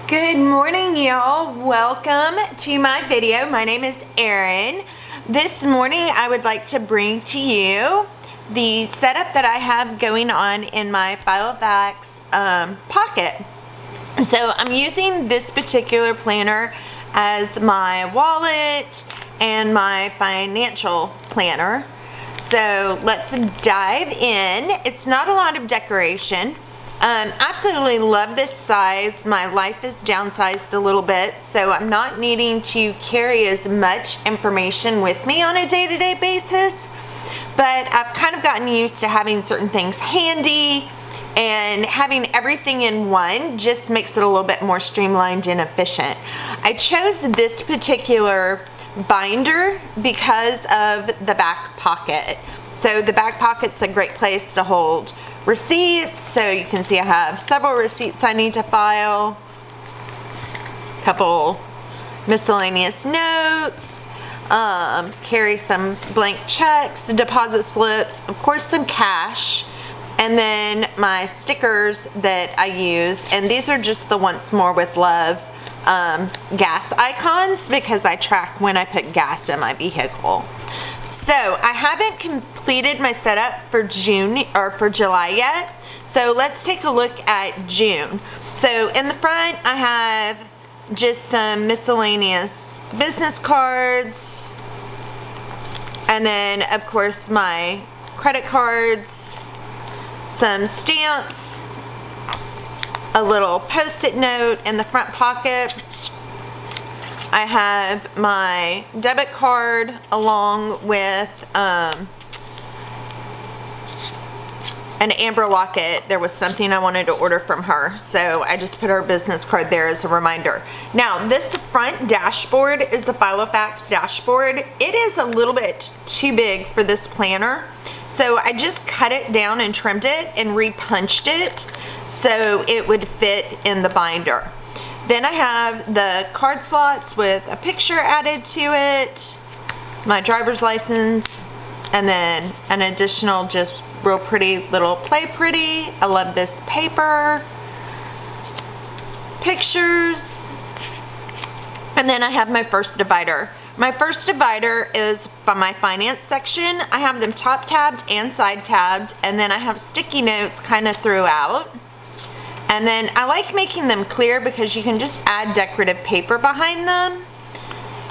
Good morning, y'all. Welcome to my video. My name is Erin. This morning I would like to bring to you the setup that I have going on in my Filofax pocket. So I'm using this particular planner as my wallet and my financial planner. So let's dive in. It's not a lot of decoration. Absolutely love this size. My life is downsized a little bit, so I'm not needing to carry as much information with me on a day-to-day basis, but I've kind of gotten used to having certain things handy, and having everything in one just makes it a little bit more streamlined and efficient. I chose this particular binder because of the back pocket. So the back pocket's a great place to hold receipts. So you can see I have several receipts I need to file, a couple miscellaneous notes, carry some blank checks, deposit slips, of course some cash, and then my stickers that I use. And these are just the Once More with Love gas icons because I track when I put gas in my vehicle. So I haven't completed my setup for June or for July yet. So let's take a look at June. So in the front I have just some miscellaneous business cards, and then of course my credit cards, some stamps, a little post-it note in the front pocket. I have my debit card along with an Amber locket. There was something I wanted to order from her, so I just put her business card there as a reminder. Now, this front dashboard is the Filofax dashboard. It is a little bit too big for this planner, so I just cut it down and trimmed it and repunched it so it would fit in the binder. Then I have the card slots with a picture added to it, my driver's license, and then an additional just real pretty little Play Pretty. I love this paper, pictures, and then I have my first divider. My first divider is from my finance section. I have them top tabbed and side tabbed, and then I have sticky notes kind of throughout. And then I like making them clear because you can just add decorative paper behind them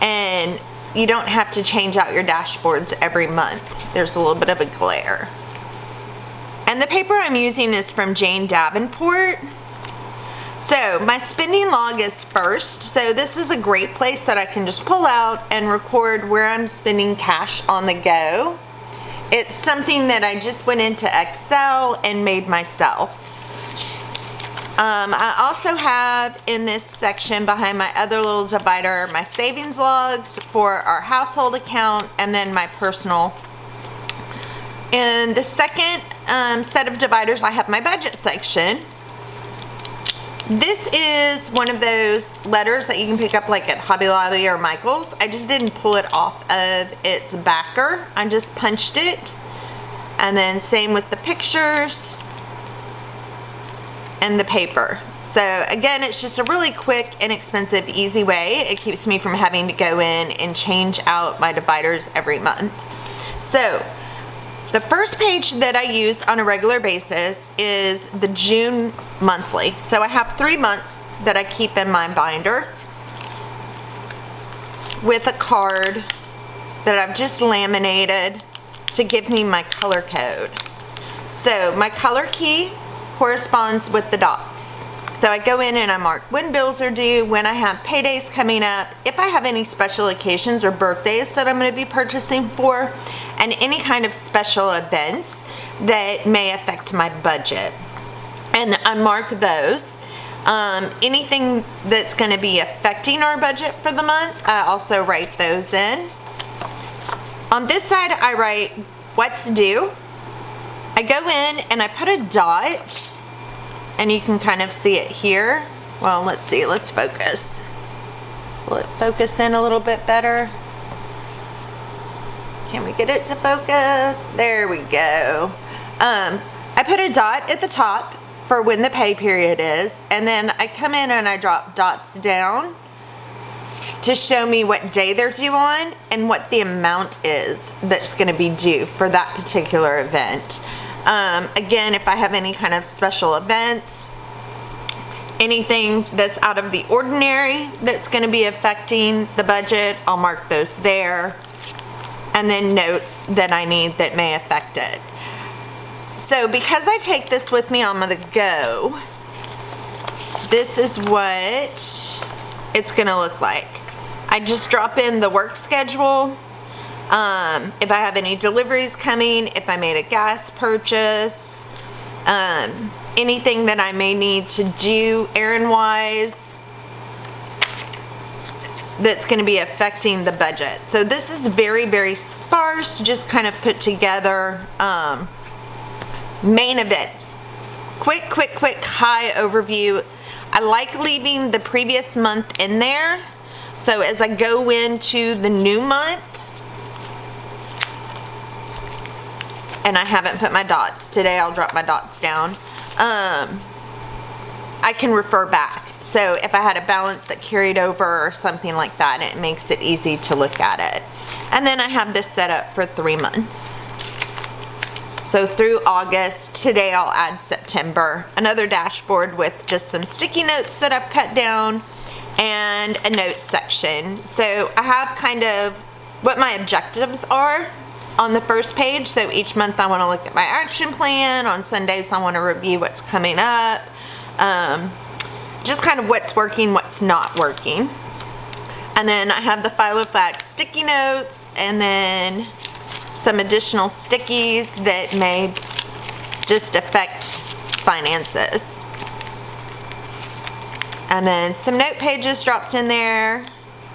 and you don't have to change out your dashboards every month. There's a little bit of a glare. And the paper I'm using is from Jane Davenport. So my spending log is first. So this is a great place that I can just pull out and record where I'm spending cash on the go. It's something that I just went into Excel and made myself. I also have in this section behind my other little divider my savings logs for our household account and then my personal. In the second set of dividers I have my budget section. This is one of those letters that you can pick up like at Hobby Lobby or Michael's. I just didn't pull it off of its backer. I just punched it. And then same with the pictures and the paper. So again, it's just a really quick, inexpensive, easy way. It keeps me from having to go in and change out my dividers every month. So the first page that I use on a regular basis is the June monthly. So I have 3 months that I keep in my binder with a card that I've just laminated to give me my color code. So my color key corresponds with the dots. So I go in and I mark when bills are due, when I have paydays coming up, if I have any special occasions or birthdays that I'm going to be purchasing for, and any kind of special events that may affect my budget. And I mark those. Anything that's going to be affecting our budget for the month, I also write those in. On this side, I write what's due. I go in and I put a dot, and you can kind of see it here. Well, let's see, let's focus. Will it focus in a little bit better? Can we get it to focus? There we go. I put a dot at the top for when the pay period is, and then I come in and I drop dots down to show me what day they're due on and what the amount is that's going to be due for that particular event. Again, if I have any kind of special events, anything that's out of the ordinary that's going to be affecting the budget, I'll mark those there, and then notes that I need that may affect it. So because I take this with me on the go, this is what it's going to look like. I just drop in the work schedule, if I have any deliveries coming, if I made a gas purchase, anything that I may need to do errand-wise that's going to be affecting the budget. So this is very, very sparse, just kind of put together main events. Quick high overview. I like leaving the previous month in there, so as I go into the new month, and I haven't put my dots today, I'll drop my dots down, I can refer back. So if I had a balance that carried over or something like that, it makes it easy to look at it. And then I have this set up for 3 months. So through August, today I'll add September, another dashboard with just some sticky notes that I've cut down and a notes section. So I have kind of what my objectives are on the first page. So each month I want to look at my action plan. On Sundays I want to review what's coming up. Just kind of what's working, what's not working. And then I have the Filofax sticky notes, and then some additional stickies that may just affect finances. And then some note pages dropped in there.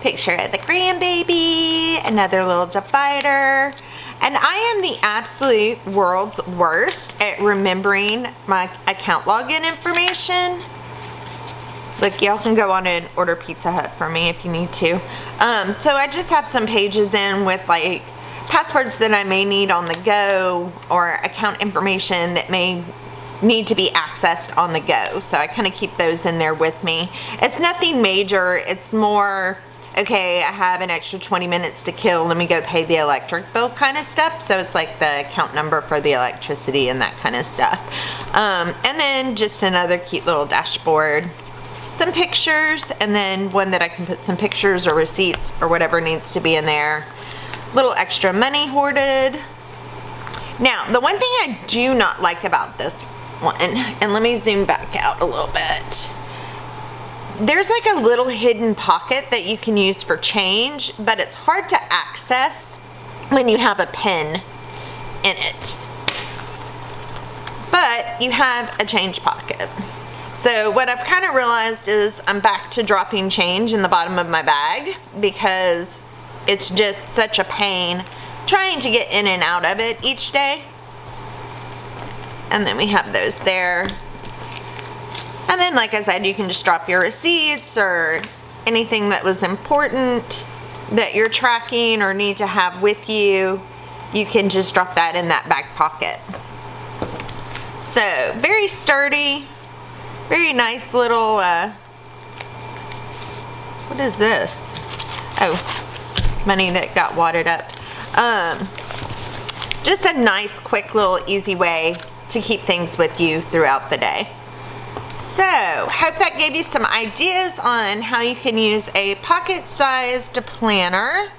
Picture of the grandbaby, another little divider. And I am the absolute world's worst at remembering my account login information. Look, y'all can go on and order Pizza Hut for me if you need to. So I just have some pages in with like passwords that I may need on the go, or account information that may need to be accessed on the go. So I kind of keep those in there with me. It's nothing major. It's more, okay, I have an extra 20 minutes to kill, let me go pay the electric bill kind of stuff. So it's like the account number for the electricity and that kind of stuff. And then just another cute little dashboard, some pictures, and then one that I can put some pictures or receipts or whatever needs to be in there. Little extra money hoarded. Now, the one thing I do not like about this one, and let me zoom back out a little bit. There's like a little hidden pocket that you can use for change, but it's hard to access when you have a pin in it. But you have a change pocket. So what I've kind of realized is I'm back to dropping change in the bottom of my bag, because it's just such a pain trying to get in and out of it each day. And then we have those there. And then, like I said, you can just drop your receipts or anything that was important that you're tracking or need to have with you. You can just drop that in that back pocket. So, very sturdy, very nice little, what is this? Oh, money that got wadded up. Just a nice, quick, little, easy way to keep things with you throughout the day. So, hope that gave you some ideas on how you can use a pocket-sized planner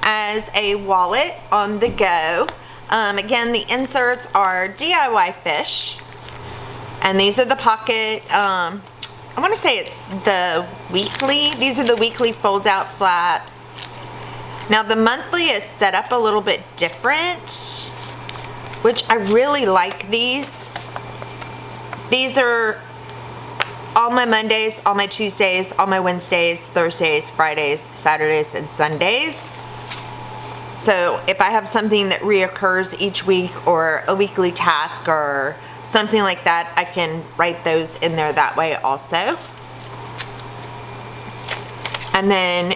as a wallet on the go. Again, the inserts are DIYFish, and these are the pocket, I want to say it's the weekly, these are the weekly fold-out flaps. Now, the monthly is set up a little bit different, which I really like these. These are all my Mondays, all my Tuesdays, all my Wednesdays, Thursdays, Fridays, Saturdays, and Sundays. So if I have something that reoccurs each week, or a weekly task or something like that, I can write those in there that way also. And then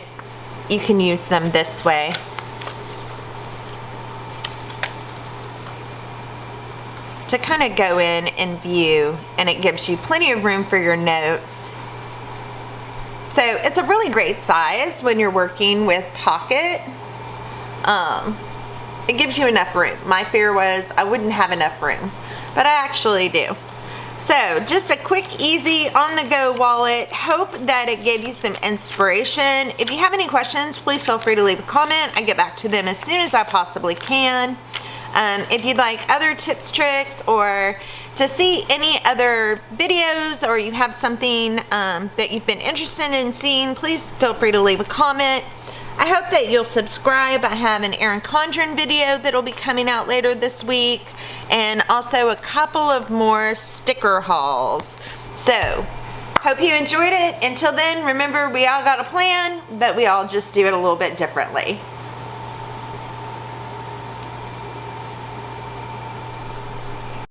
you can use them this way. to kind of go in and view, and it gives you plenty of room for your notes. So it's a really great size when you're working with pocket. It gives you enough room. My fear was I wouldn't have enough room, but I actually do. So just a quick, easy, on-the-go wallet. Hope that it gave you some inspiration. If you have any questions, please feel free to leave a comment. I get back to them as soon as I possibly can. If you'd like other tips, tricks, or to see any other videos, or you have something that you've been interested in seeing, please feel free to leave a comment. I hope that you'll subscribe. I have an Erin Condren video that'll be coming out later this week, and also a couple of more sticker hauls. So, hope you enjoyed it. Until then, remember, we all got a plan, but we all just do it a little bit differently.